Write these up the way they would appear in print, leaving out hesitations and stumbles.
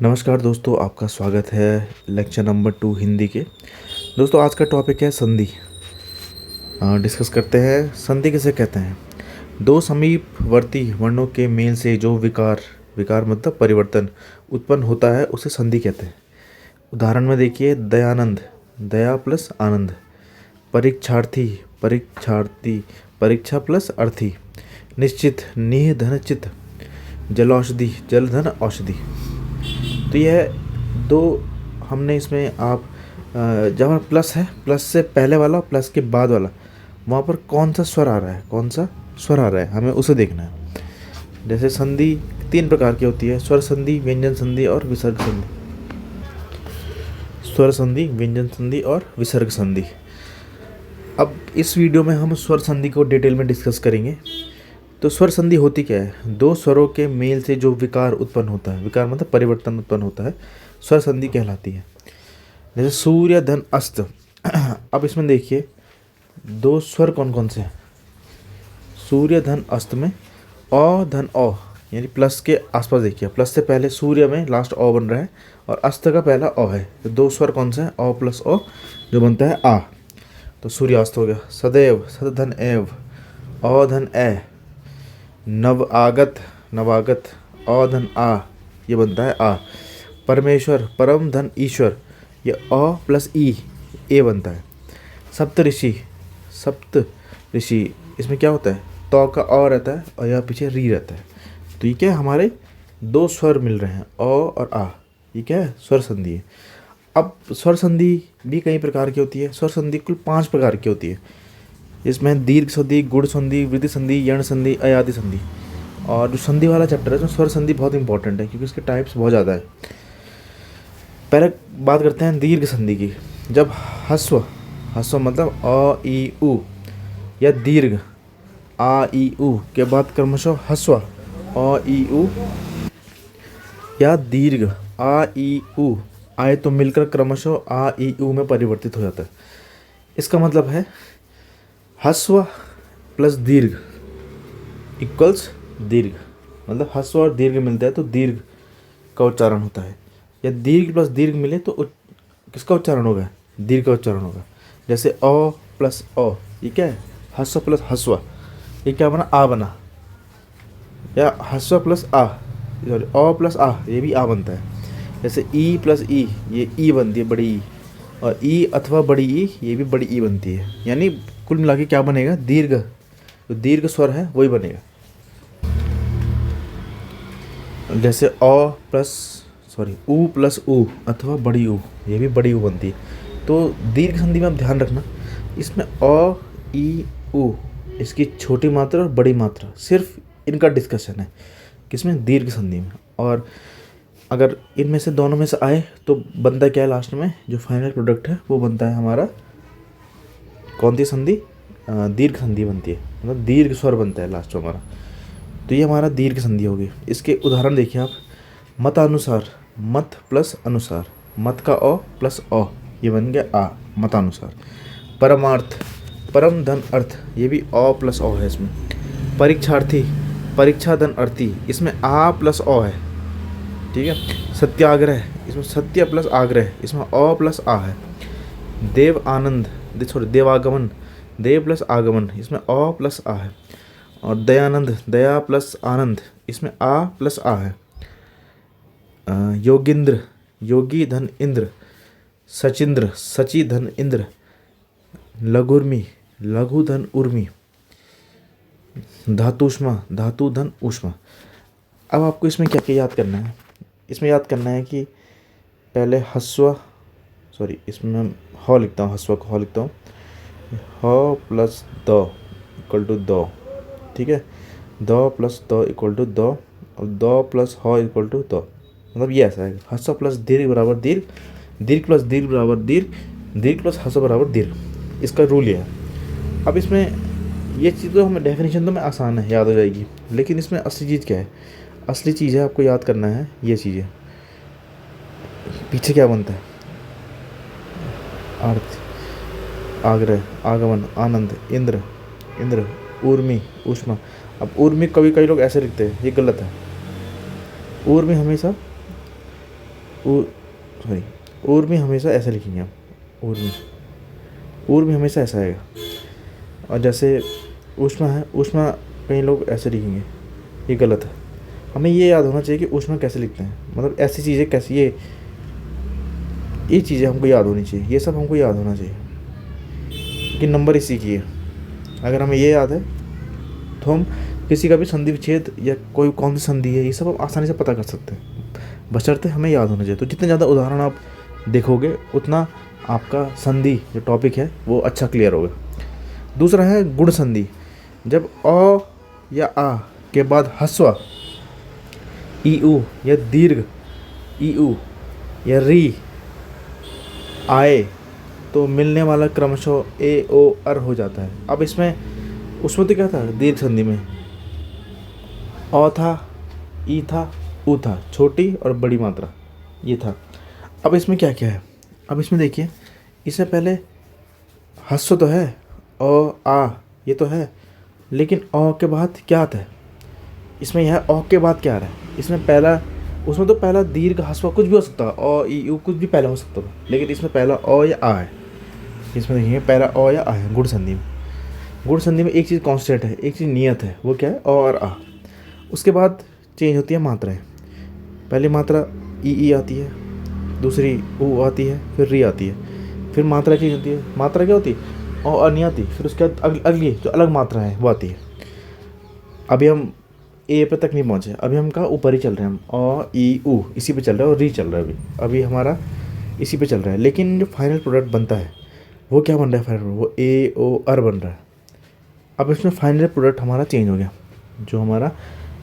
नमस्कार दोस्तों, आपका स्वागत है लेक्चर नंबर 2 हिंदी के। दोस्तों, आज का टॉपिक है संधि। डिस्कस करते हैं संधि किसे कहते हैं। दो समीपवर्ती वर्णों के मेल से जो विकार विकार मतलब परिवर्तन उत्पन्न होता है उसे संधि कहते हैं। उदाहरण में देखिए, दयानंद, दया प्लस आनंद। परीक्षार्थी, परीक्षार्थी, परीक्षा प्लस अर्थी। निश्चित, निह धन चित। जलौषधि, जल धन औषधि। तो यह दो हमने इसमें आप जहाँ प्लस है, प्लस से पहले वाला प्लस के बाद वाला, वहाँ पर कौन सा स्वर आ रहा है, कौन सा स्वर आ रहा है, हमें उसे देखना है। जैसे संधि 3 प्रकार की होती है: स्वर संधि, व्यंजन संधि और विसर्ग संधि। स्वर संधि, व्यंजन संधि और विसर्ग संधि। अब इस वीडियो में हम स्वर संधि को डिटेल में डिस्कस करेंगे। तो स्वर संधि होती क्या है? दो स्वरों के मेल से जो विकार उत्पन्न होता है, विकार मतलब परिवर्तन उत्पन्न होता है, स्वर संधि कहलाती है। जैसे सूर्य धन अस्त। अब इसमें देखिए दो स्वर कौन कौन से हैं। सूर्य धन अस्त में अ धन अ, यानी प्लस के आसपास देखिए, प्लस से पहले सूर्य में लास्ट अ बन रहा है और अस्त का पहला अ है। तो दो स्वर कौन से हैं? अ प्लस अ, जो बनता है आ। तो सूर्यास्त हो गया। सदैव, सद धन एव, अ धन ए। नव आगत, नवागत, अ धन आ, ये बनता है आ। परमेश्वर, परम धन ईश्वर, ये अ प्लस ई, ए बनता है। सप्त ऋषि, सप्त ऋषि, इसमें क्या होता है? तो का अ रहता है और यहाँ पीछे री रहता है। तो ये क्या है? हमारे दो स्वर मिल रहे हैं, अ और आ। ये क्या है? स्वर संधि है। अब स्वर संधि भी कई प्रकार की होती है। स्वर संधि कुल 5 प्रकार की होती है। इसमें दीर्घ संधि, गुण संधि, वृद्धि संधि, यण संधि, अयादि संधि। और जो संधि वाला चैप्टर है उसमें स्वर संधि बहुत इंपॉर्टेंट है क्योंकि इसके टाइप्स बहुत ज़्यादा है। पहले बात करते हैं दीर्घ संधि की। जब ह्रस्व, ह्रस्व मतलब अ ई उ, या दीर्घ आ ई उ के बाद क्रमशः ह्रस्व अ ई उ या दीर्घ आ ई उ आए तो मिलकर क्रमशः आ ई उ में परिवर्तित हो जाता है। इसका मतलब है ह्रस्व प्लस दीर्घ इक्वल्स दीर्घ, मतलब ह्रस्व और दीर्घ मिलता है तो दीर्घ का उच्चारण होता है। या दीर्घ प्लस दीर्घ मिले तो किसका उच्चारण होगा? दीर्घ का उच्चारण होगा। जैसे अ प्लस अ, ये क्या है? ह्रस्व प्लस ह्रस्व, ये क्या बना? आ बना। या ह्रस्व प्लस आ, सॉरी अ प्लस आ, ये भी आ बनता है। जैसे ई प्लस ई, ये ई बनती है, बड़ी ई। और ई अथवा बड़ी ई, ये भी बड़ी ई बनती है। यानी कुल मिला के क्या बनेगा? दीर्घ, जो दीर्घ स्वर है वही बनेगा। जैसे अ प्लस सॉरी ऊ प्लस ऊ अथवा बड़ी ऊ, ये भी बड़ी ऊ बनती है। तो दीर्घ संधि में आप ध्यान रखना, इसमें अ ई ऊ, इसकी छोटी मात्रा और बड़ी मात्रा, सिर्फ इनका डिस्कशन है किसमें? दीर्घ संधि में। और अगर इनमें से दोनों में से आए तो बनता क्या है? लास्ट में जो फाइनल प्रोडक्ट है वो बनता है हमारा कौन सी संधि? दीर्घ संधि बनती है, मतलब दीर्घ स्वर बनता है लास्ट में हमारा। तो ये हमारा दीर्घ संधि होगी। इसके उदाहरण देखिए आप। मतानुसार, मत प्लस अनुसार, मत का अ प्लस अ, ये बन गया आ, मतानुसार। परमार्थ, परम धन अर्थ, ये भी अ प्लस अ है इसमें। परीक्षार्थी, परीक्षा धन अर्थी, इसमें आ प्लस अ है, ठीक है। सत्याग्रह, इसमें सत्य प्लस आग्रह, इसमें अ प्लस आ है। देव आनंद, सॉरी देवागमन, देव प्लस आगमन, इसमें अ प्लस आ है। और दयानंद, दया प्लस आनंद, इसमें आ प्लस आ है। योगिंद्र, योगी धन इंद्र। सचिंद्र, सची धन इंद्र। लघुर्मी, लघु धन उर्मी। धातुष्मा, धातु धन ऊष्मा। अब आपको इसमें क्या क्या याद करना है? इसमें याद करना है कि पहले ह्रस्व, सॉरी इसमें मैं ह लिखता हूँ, ह्रस्व को ह लिखता हूँ, ह प्लस द इक्वल टू द, ठीक है। द प्लस द इक्वल टू द, और द प्लस ह इक्वल टू द, मतलब ये ऐसा है। ह्रस्व प्लस दीर्घ बराबर दीर्घ, दीर्घ प्लस दीर्घ बराबर दीर्घ, दीर्घ प्लस ह्रस्व बराबर दीर्घ। इसका रूल ये है। अब इसमें ये चीज़ तो हमें डेफिनेशन तो में आसान है, याद हो जाएगी, लेकिन इसमें असली चीज़ क्या है? असली चीज़ है, आपको याद करना है ये चीज़ें। पीछे क्या बनता है? अर्थ, आग्रह, आगमन, आनंद, इंद्र, इंद्र, ऊर्मी, ऊष्मा। अब ऊर्मी कभी कई लोग ऐसे लिखते हैं, ये गलत है। ऊर्मी हमेशा ऊ सॉरी ऊर्मी हमेशा ऐसे लिखेंगे हम, ऊर्मी, ऊर्मी हमेशा ऐसा आएगा। और जैसे ऊष्मा है, ऊष्मा कई लोग ऐसे लिखेंगे, ये गलत है। हमें ये याद होना चाहिए कि ऊष्मा कैसे लिखते हैं, मतलब ऐसी चीज़ें कैसी, ये चीज़ें हमको याद होनी चाहिए, ये सब हमको याद होना चाहिए कि नंबर इसी की है। अगर हमें ये याद है तो हम किसी का भी संधि विच्छेद या कोई कौन सी संधि है, ये सब हम आसानी से पता कर सकते हैं, बशर्ते हमें याद होना चाहिए। तो जितने ज़्यादा उदाहरण आप देखोगे उतना आपका संधि जो टॉपिक है वो अच्छा क्लियर होगा। दूसरा है गुण संधि। जब अ या आ के बाद ह्रस्व ई उ या दीर्घ ई उ या री आए तो मिलने वाला क्रमशः ए ओ अर हो जाता है। अब उसमें तो क्या था, दीर्घ संधि में अ था, ई था, उ था, छोटी और बड़ी मात्रा ये था। अब इसमें क्या क्या है, अब इसमें देखिए, इससे पहले ह्रस्व तो है, अ आ ये तो है, लेकिन अ के बाद क्या आता है, इसमें यह अ के बाद क्या आ रहा है, इसमें पहला, उसमें तो पहला दीर्घ ह्रस्व कुछ भी हो सकता है, अ ई उ कुछ भी पहला हो सकता था, लेकिन इसमें पहला अ या आ है। इसमें देखेंगे पहला अ या आ है गुण संधि में। गुण संधि में एक चीज़ कांस्टेंट है, एक चीज़ नियत है, वो क्या है, अ और आ। उसके बाद चेंज होती है मात्राएं। पहली मात्रा ई आती है, दूसरी उ आती है, फिर री आती है, फिर मात्रा चेंज होती है। मात्रा क्या होती है, अ नहीं आती, फिर उसके बाद अगली जो अलग मात्रा है वो आती है। अभी हम ए पे तक नहीं पहुँचे, अभी हम कहाँ ऊपर ही चल रहे हैं, हम अ ई उ इसी पे चल रहा है और री चल रहा है अभी हमारा इसी पे चल रहा है। लेकिन जो फाइनल प्रोडक्ट बनता है वो क्या बन रहा है, फाइनल वो ए ओ अर बन रहा है। अब इसमें फाइनल प्रोडक्ट हमारा चेंज हो गया, जो हमारा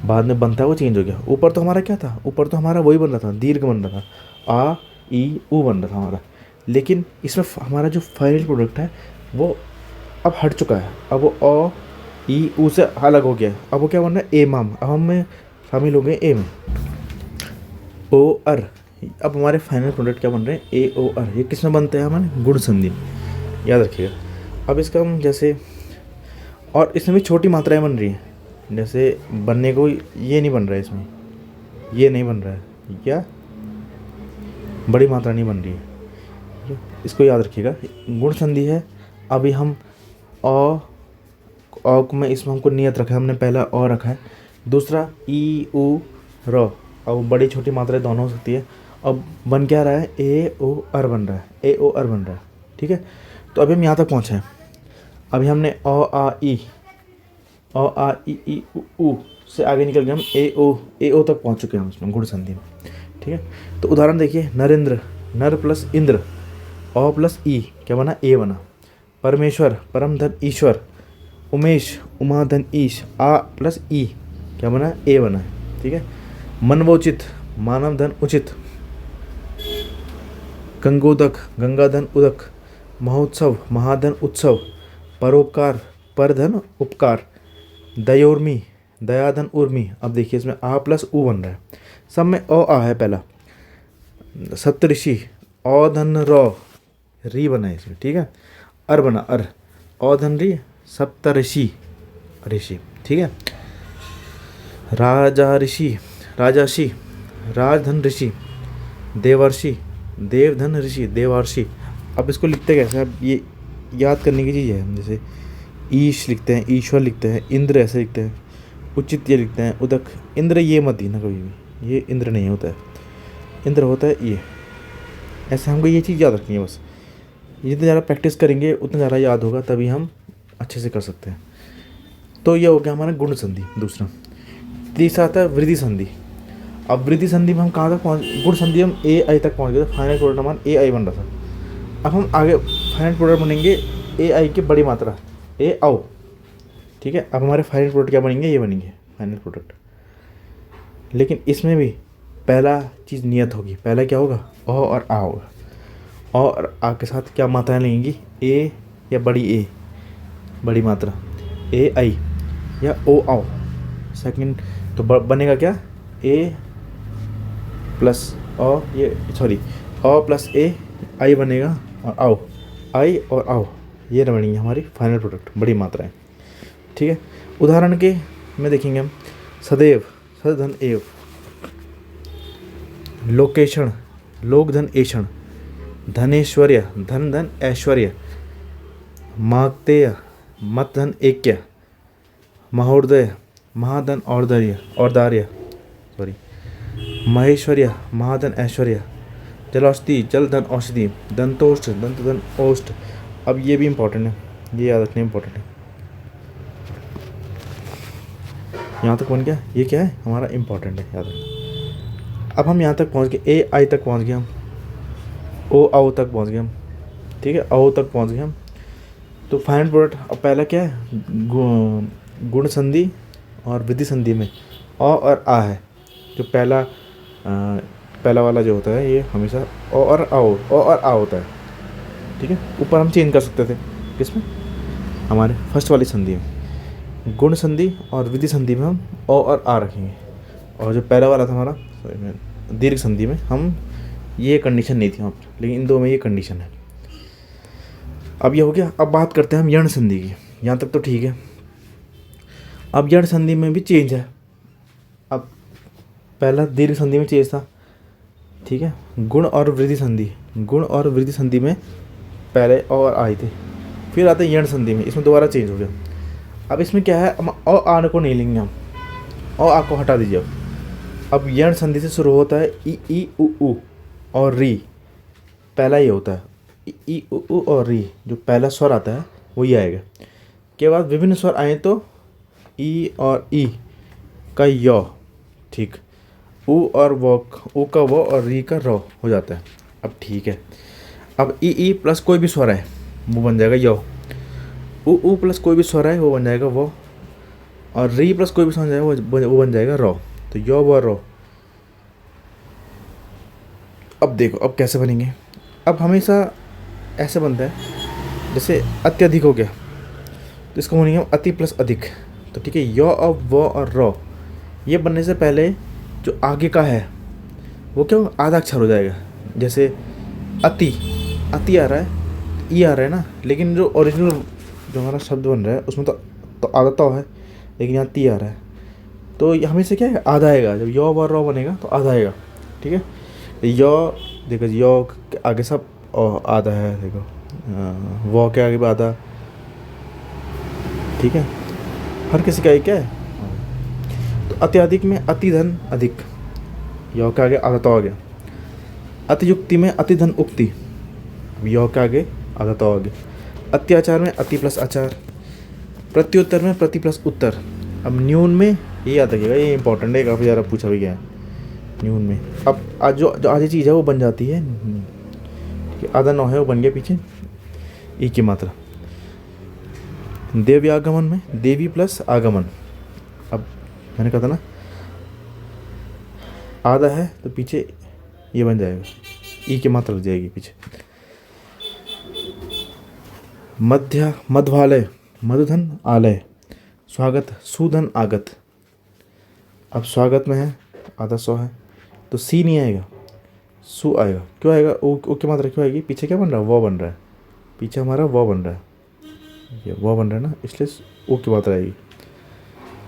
बाद में बनता है वो चेंज हो गया। ऊपर तो हमारा क्या था, ऊपर तो हमारा वही बन रहा था, दीर्घ बन रहा था, आ ई उ बन रहा था हमारा। लेकिन इसमें हमारा जो फाइनल प्रोडक्ट है वो अब हट चुका है, अब वो अ ई उ से अलग हो गया है। अब वो क्या बन रहा है, ए माम, अब हम शामिल हो गए ए में, ओ अर। अब हमारे फाइनल प्रोडक्ट क्या बन रहे हैं, ए ओ अर। ये किस में बनते हैं, हमारे गुण संधि, याद रखिएगा। अब इसका हम जैसे, और इसमें भी छोटी मात्राएं बन रही हैं, जैसे बनने को ये नहीं बन रहा है, इसमें ये नहीं बन रहा है, क्या बड़ी मात्रा नहीं बन रही है, इसको याद रखिएगा। गुण संधि है। अभी हम अ में इसमें हमको नियत रखा है, हमने पहला अ रखा है, दूसरा ई उ र। अब बड़ी छोटी मात्राएं दोनों हो सकती है। अब बन क्या रहा है, ए ओ अर बन रहा है, ए ओ अर बन रहा है, ठीक है। तो अभी हम यहाँ तक पहुँचे हैं। अभी हमने अ आ ई उ से आगे निकल गए हम ए ओ तक पहुँच चुके हैं हम इसमें गुण संधि में, ठीक है। तो उदाहरण देखिए, नरेंद्र, नर प्लस इंद्र, अ प्लस ई क्या बना, ए बना। परमेश्वर, परम धन ईश्वर, उमेश, उमा धन ईश, आ प्लस ई क्या बना, ए बना है, ठीक है। मनवोचित, मानव धन उचित, गंगोदक, गंगा धन उदक, महोत्सव, महाधन उत्सव, परोपकार, परधन उपकार, दयोर्मी, दयाधन उर्मी। अब देखिए इसमें आ प्लस उ बन रहा है, सब में अ आ है पहला। सप्तऋषि, अ धन र, री बना है इसमें, ठीक है। अर बना, अर, अ धन री, सप्तऋषि ऋषि, ठीक है। राजा ऋषि, राजाषि, राजधन ऋषि, देवर्षि, देवधन ऋषि, देवार्षि। अब इसको लिखते कैसे, अब ये याद करने की चीज़ है। जैसे ईश लिखते हैं, ईश्वर लिखते हैं, इंद्र ऐसे लिखते हैं, उचित ये लिखते हैं, उदक। इंद्र ये मत देना कभी भी, ये इंद्र नहीं होता है, इंद्र होता है ये। ऐसे हमको ये चीज़ याद रखनी है बस। जितना ज़्यादा प्रैक्टिस करेंगे उतना ज़्यादा याद होगा, तभी हम अच्छे से कर सकते हैं। तो ये हो गया हमारा गुण संधि। दूसरा, तीसरा आता है वृद्धि संधि। अब वृद्धि संधि में हम कहाँ तक पहुँच, गुण संधि हम ए आई तक पहुँच गए, फाइनल प्रोडक्ट हमारा ए आई बन रहा था। अब हम आगे फाइनल प्रोडक्ट बनेंगे ए आई की बड़ी मात्रा, ए आओ, ठीक है। अब हमारे फाइनल प्रोडक्ट क्या बनेंगे, ये बनेंगे फाइनल प्रोडक्ट। लेकिन इसमें भी पहला चीज़ नियत होगी, पहला क्या होगा, अ और आ होगा। अ और आ के साथ क्या मात्राएं लगेंगी, ए या बड़ी ए, बड़ी मात्रा, ए आई या ओ आओ। सेकंड तो बनेगा क्या, ए प्लस अ, ये सॉरी अ प्लस ए आई बनेगा, और आओ, आई और आओ, ये बनेंगी हमारी फाइनल प्रोडक्ट, बड़ी मात्राएं, ठीक है। उदाहरण के में देखेंगे हम, सदैव, सधन एव, लोकेशन, लोक धन ऐषण, धनेश्वर्य, धन धन ऐश्वर्य, मागतेय, मत धन ऐक्य, महोदय, महाधन औदार्य औदार्य सॉरी, महेश्वर्य, महाधन ऐश्वर्य, जलौषधि, जल धन औषधि, दंतोष्ठ, दंत धन ओष्ठ। अब ये भी इम्पोर्टेंट है, ये याद रखना इम्पोर्टेंट है। यहाँ तक बन गया, ये क्या है हमारा इम्पोर्टेंट है, याद रखना। अब हम यहाँ तक पहुँच गए, ए आई तक पहुँच गए हम, ओ आओ तक पहुँच गए हम, ठीक है, आओ तक पहुँच गए हम। तो फाइनल प्रोडक्ट अब पहला क्या है, गुण संधि और विधि संधि में अ और आ है। जो पहला वाला जो होता है ये हमेशा अ और आ होता है, ठीक है। ऊपर हम चेंज कर सकते थे, किसमें, हमारे फर्स्ट वाली संधि में। गुण संधि और विधि संधि में हम अ और आ रखेंगे, और जो पहला वाला था हमारा दीर्घ संधि में हम, ये कंडीशन नहीं थी वहाँ पर, लेकिन इन दो में ये कंडीशन है। अब ये हो गया। अब बात करते हैं हम यण संधि की, यहाँ तक तो ठीक है। अब यण संधि में भी चेंज है। अब पहला दीर्घ संधि में चेंज था, ठीक है। गुण और वृद्धि संधि, गुण और वृद्धि संधि में पहले और आए थे, फिर आते हैं यण संधि में, इसमें दोबारा चेंज हो गया। अब इसमें क्या है, हम अ आ को नहीं लेंगे, हम अ आ को हटा दीजिए। अब यण संधि से शुरू होता है ई उ और री, पहला ये होता है ई उ और री, जो पहला स्वर आता है वही आएगा। के बाद विभिन्न स्वर आए तो ई और ई का य, ठीक, उ और वो, उ का वो और री का रो हो जाता है। अब ठीक है। अब ई प्लस कोई भी स्वर है वो बन जाएगा यो, उ प्लस कोई भी स्वर है वो बन जाएगा वो, और री प्लस कोई भी स्वर जाएगा वो बन जाएगा रो। तो यो वो रो। अब देखो अब कैसे बनेंगे। अब हमेशा ऐसे बनता है, जैसे अत्यधिक हो गया तो इसको बोलेंगे हम अति प्लस अधिक। तो ठीक है, यो अब वो और रो, ये बनने से पहले जो आगे का है वो क्या आधा अक्षर हो जाएगा। जैसे अति आ रहा है, ई आ रहा है ना, लेकिन जो ओरिजिनल जो हमारा शब्द बन रहा है उसमें तो आधा तो है, लेकिन यहाँ ती आ रहा है, तो हमेशा क्या है आधा आएगा। जब यो और रो बनेगा तो आधा आएगा, ठीक है। यो देखो, यो के आगे सब आधा है, देखो वो के आगे भी आधा, ठीक है, हर किसी का एक क्या है। तो अत्यधिक में अति धन अधिक, यो के आगे आधा तो आ गया। अतियुक्ति में अति धन उक्ति, यो के आगे आधा तो आ गया। अत्याचार में अति प्लस आचार, प्रत्युत्तर में प्रति प्लस उत्तर। अब न्यून में ये याद रखिएगा, ये इंपॉर्टेंट है, काफ़ी ज़्यादा पूछा भी गया है न्यून में। अब आज जो आधी चीज़ है वो बन जाती है, आधा नौ है वो बन गया पीछे ई की मात्रा। देव्यागमन में देवी प्लस आगमन। अब मैंने कहा था ना आधा है तो पीछे ये बन जाएगा, ई की मात्रा लग जाएगी पीछे। मध्वालय मधुधन आलय, स्वागत सुधन आगत। अब स्वागत में है आधा सौ है तो सी नहीं आएगा, सु आएगा। क्यों आएगा, ओ की मात्रा क्यों आएगी, पीछे क्या बन रहा है, वो बन रहा है, पीछे हमारा वो बन रहा है, ये वो बन रहा है ना, इसलिए ओ की मात्रा आएगी।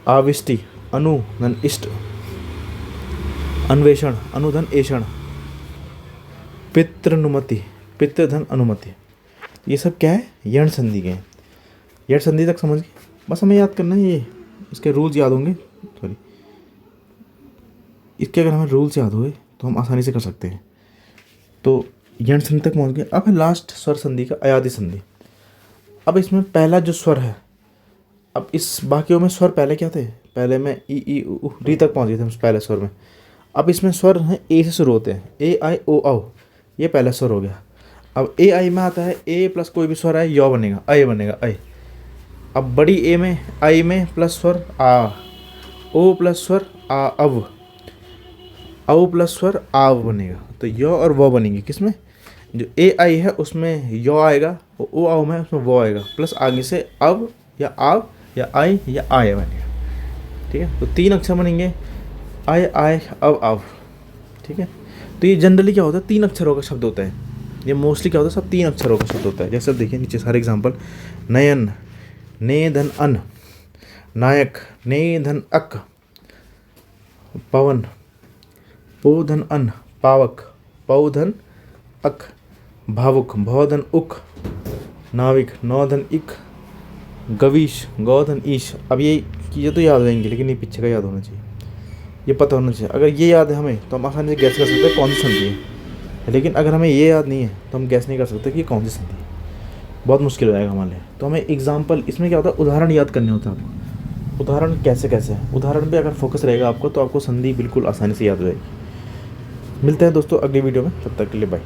आविष्टि अनु धन इष्ट, अन्वेषण अनुधन ऐषण, पितृनुमति पितृधन अनुमति। ये सब क्या है, यण संधि के हैं। यण संधि तक समझ गए, बस हमें याद करना है, ये इसके रूल्स याद होंगे, सॉरी इसके अगर हमें रूल्स याद हुए तो हम आसानी से कर सकते हैं। तो यण संधि तक पहुँच गए। अब है लास्ट स्वर संधि का अयादि संधि। अब इसमें पहला जो स्वर है, अब इस बाकियों में स्वर पहले क्या थे, पहले में ई उ री तक पहुँच गए थे हम पहले स्वर में। अब इसमें स्वर हैं ए से शुरू होते हैं, ए आई ओ औ, ये पहला स्वर हो गया। अब ए आई में आता है ए प्लस कोई भी स्वर है यो बनेगा, अय बनेगा अय। अब बड़ी ए में आई में प्लस स्वर आ, ओ प्लस स्वर आ अव, औ प्लस स्वर आव बनेगा। तो यो और वो बनेंगे किसमें, जो ए आई है उसमें यो आएगा, ओ आओ में उसमें वो आएगा, प्लस आगे से अब या आव या आई या आय बनेगा, ठीक है। तो तीन अक्षर बनेंगे, आय आय अब आव, ठीक है। तो ये जनरली क्या होता है, तीन अक्षरों का शब्द होता है, ये मोस्टली क्या होता है, सब तीन अक्षरों का शब्द होता है। जैसे अब देखिए नीचे सारे एग्जाम्पल, नयन ने धन अन, नायक ने धन अक, पवन पो धन अन, पावक पौधन अक, भावुक, भौधन उक, नाविक, नौधन इक, गवीश, गौधन ईश। अब ये चीज़ें तो याद रहेंगी, लेकिन ये पीछे का याद होना चाहिए, ये पता होना चाहिए। अगर ये याद है हमें तो हम आसानी से गैस कर सकते हैं कौन सी संधि है, लेकिन अगर हमें ये याद नहीं है तो हम गैस नहीं कर सकते कि कौन सी संधि है, बहुत मुश्किल हो जाएगा हमारे लिए। तो हमें एग्जाम्पल, इसमें क्या होता है, उदाहरण याद करने होते हैं आपको। उदाहरण कैसे कैसे है, उदाहरण पे अगर फोकस रहेगा आपको तो आपको संधि बिल्कुल आसानी से याद हो जाएगी। मिलते हैं दोस्तों अगली वीडियो में, तब तक के लिए बाय।